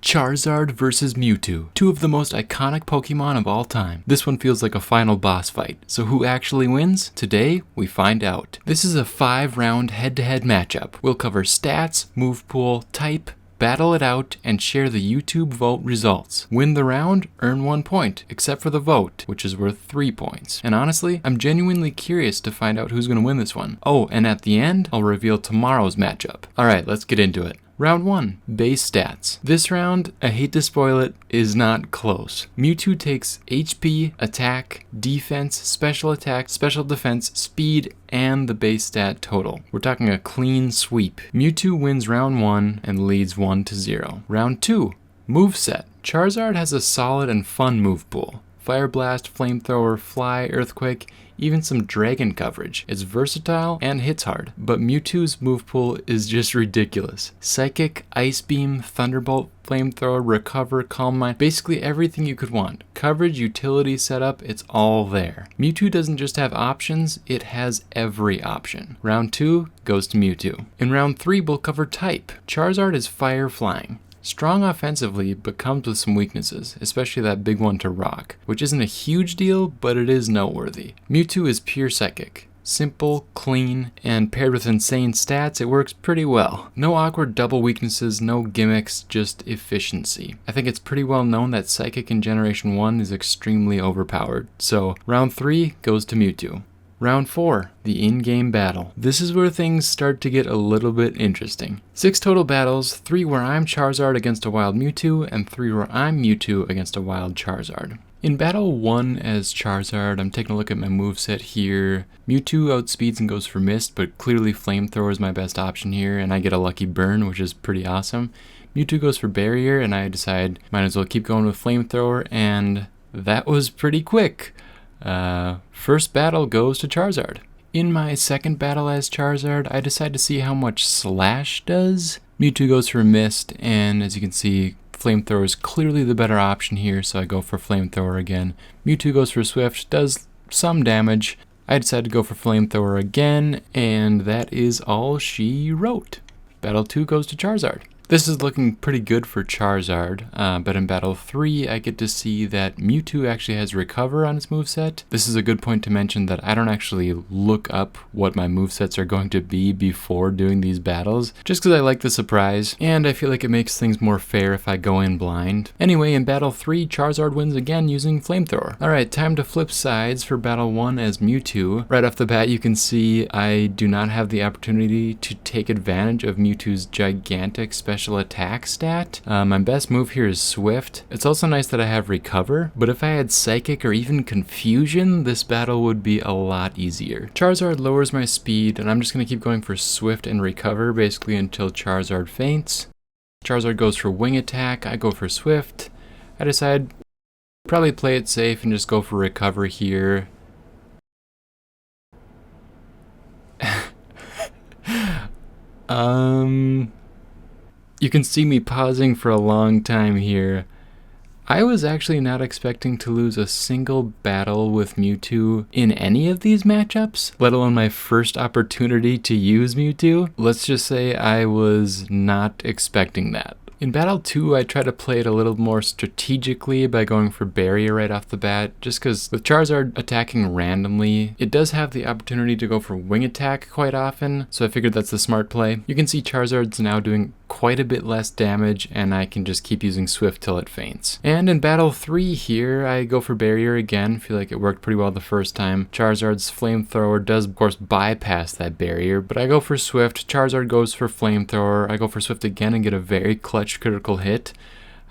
Charizard versus Mewtwo, two of the most iconic Pokemon of all time. This one feels like a final boss fight, so who actually wins? Today, we find out. This is a 5-round head-to-head matchup. We'll cover stats, move pool, type, battle it out, and share the YouTube vote results. Win the round, earn 1 point, except for the vote, which is worth 3 points. And honestly, I'm genuinely curious to find out who's gonna win this one. Oh, and at the end, I'll reveal tomorrow's matchup. Alright, let's get into it. Round 1, base stats. This round, I hate to spoil it, is not close. Mewtwo takes HP, attack, defense, special attack, special defense, speed, and the base stat total. We're talking a clean sweep. Mewtwo wins round 1 and leads 1-0. Round 2, moveset. Charizard has a solid and fun move pool. Fire Blast, Flamethrower, Fly, Earthquake, even some Dragon coverage. It's versatile and hits hard, but Mewtwo's move pool is just ridiculous. Psychic, Ice Beam, Thunderbolt, Flamethrower, Recover, Calm Mind, basically everything you could want. Coverage, utility setup, it's all there. Mewtwo doesn't just have options, it has every option. Round 2 goes to Mewtwo. In round 3, we'll cover type. Charizard is Fire Flying. Strong offensively, but comes with some weaknesses, especially that big one to rock, which isn't a huge deal, but it is noteworthy. Mewtwo is pure psychic. Simple, clean, and paired with insane stats, it works pretty well. No awkward double weaknesses, no gimmicks, just efficiency. I think it's pretty well known that Psychic in Generation 1 is extremely overpowered, so round 3 goes to Mewtwo. Round 4, the in-game battle. This is where things start to get a little bit interesting. 6 total battles, 3 where I'm Charizard against a wild Mewtwo, and 3 where I'm Mewtwo against a wild Charizard. In battle 1 as Charizard, I'm taking a look at my moveset here. Mewtwo outspeeds and goes for Mist, but clearly Flamethrower is my best option here, and I get a lucky burn, which is pretty awesome. Mewtwo goes for Barrier, and I decide might as well keep going with Flamethrower, and that was pretty quick. First battle goes to Charizard. In my second battle as Charizard, I decide to see how much Slash does. Mewtwo goes for Mist, and as you can see, Flamethrower is clearly the better option here, so I go for Flamethrower again. Mewtwo goes for Swift, does some damage. I decide to go for Flamethrower again, and that is all she wrote. Battle 2 goes to Charizard. This is looking pretty good for Charizard, but in Battle 3, I get to see that Mewtwo actually has Recover on its moveset. This is a good point to mention that I don't actually look up what my movesets are going to be before doing these battles, just because I like the surprise, and I feel like it makes things more fair if I go in blind. Anyway, in Battle 3, Charizard wins again using Flamethrower. Alright, time to flip sides for Battle 1 as Mewtwo. Right off the bat, you can see I do not have the opportunity to take advantage of Mewtwo's gigantic special attack stat. My best move here is Swift. It's also nice that I have Recover, but if I had Psychic or even Confusion, this battle would be a lot easier. Charizard lowers my speed, and I'm just going to keep going for Swift and Recover basically until Charizard faints. Charizard goes for Wing Attack, I go for Swift. I decide probably play it safe and just go for Recover here. You can see me pausing for a long time here. I was actually not expecting to lose a single battle with Mewtwo in any of these matchups, let alone my first opportunity to use Mewtwo. Let's just say I was not expecting that. In Battle 2, I try to play it a little more strategically by going for Barrier right off the bat, just because with Charizard attacking randomly, it does have the opportunity to go for Wing Attack quite often, so I figured that's the smart play. You can see Charizard's now doing quite a bit less damage, and I can just keep using Swift till it faints. And in Battle 3 here, I go for Barrier again, feel like it worked pretty well the first time. Charizard's Flamethrower does of course bypass that barrier, but I go for Swift, Charizard goes for Flamethrower, I go for Swift again and get a very clutch critical hit.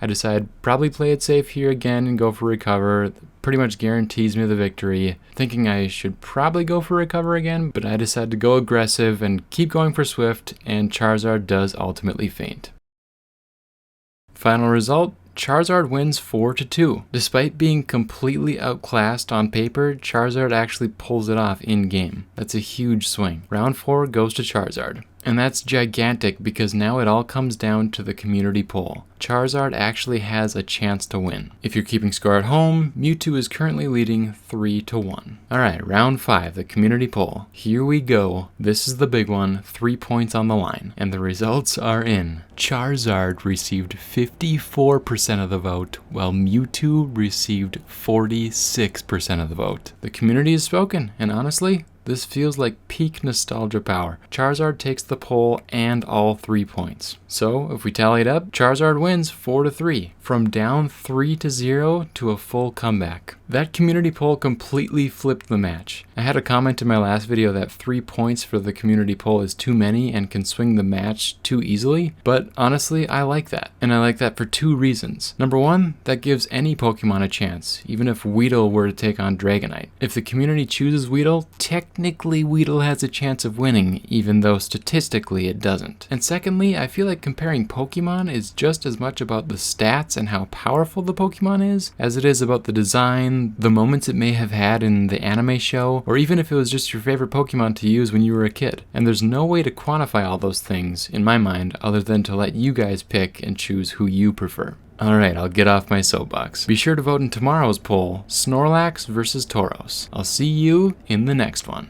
I decide probably play it safe here again and go for Recover. Pretty much guarantees me the victory. Thinking I should probably go for Recover again, but I decide to go aggressive and keep going for Swift, and Charizard does ultimately faint. Final result, Charizard wins 4-2. Despite being completely outclassed on paper, Charizard actually pulls it off in-game. That's a huge swing. Round 4 goes to Charizard. And that's gigantic because now it all comes down to the community poll. Charizard actually has a chance to win. If you're keeping score at home, Mewtwo is currently leading 3-1. Alright, round 5, the community poll. Here we go. This is the big one, 3 points on the line. And the results are in. Charizard received 54% of the vote, while Mewtwo received 46% of the vote. The community has spoken, and honestly, this feels like peak nostalgia power. Charizard takes the poll and all 3 points. So, if we tally it up, Charizard wins 4-3. From down 3-0 to a full comeback. That community poll completely flipped the match. I had a comment in my last video that 3 points for the community poll is too many and can swing the match too easily, but honestly, I like that. And I like that for 2 reasons. Number 1, that gives any Pokemon a chance, even if Weedle were to take on Dragonite. If the community chooses Weedle, technically Weedle has a chance of winning, even though statistically it doesn't. And secondly, I feel like comparing Pokemon is just as much about the stats and how powerful the Pokemon is, as it is about the design, the moments it may have had in the anime show, or even if it was just your favorite Pokemon to use when you were a kid. And there's no way to quantify all those things, in my mind, other than to let you guys pick and choose who you prefer. Alright, I'll get off my soapbox. Be sure to vote in tomorrow's poll, Snorlax versus Tauros. I'll see you in the next one.